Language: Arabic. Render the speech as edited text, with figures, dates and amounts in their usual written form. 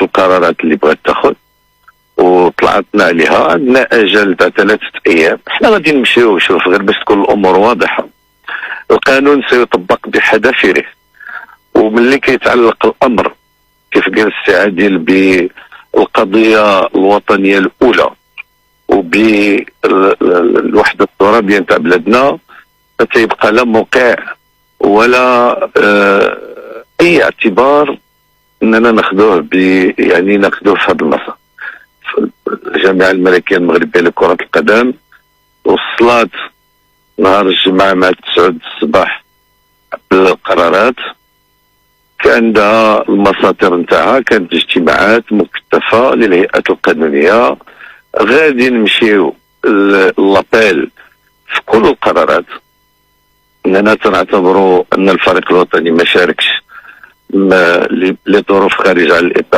القرارات اللي بغات تاخذ وطلعتنا عليها. عندنا اجل تاع 3 ايام. احنا غادي نمشيو. شوف غير باش تكون الامور واضحه، القانون سيطبق بحذافيره، وملي كيتعلق الامر كيف قال السي عادل بالقضيه الوطنيه الاولى وبالوحده الترابيه نتاع بلادنا، فتيبقى لا موقع ولا اي اعتبار اننا ناخذوه يعني ناخذوه في هذا المسار. الجامعه الملكيه المغربيه لكره القدم وصلت نهار الجمعه مع 9 الصباح بالقرارات، كان عندها المساطر نتاعها، كانت اجتماعات مكثفه للهيئات القانونيه. غادي نمشيو لابيل في كل القرارات، اننا تنعتبروا ان الفريق الوطني ما شاركش لظروف خارجه عن الاطار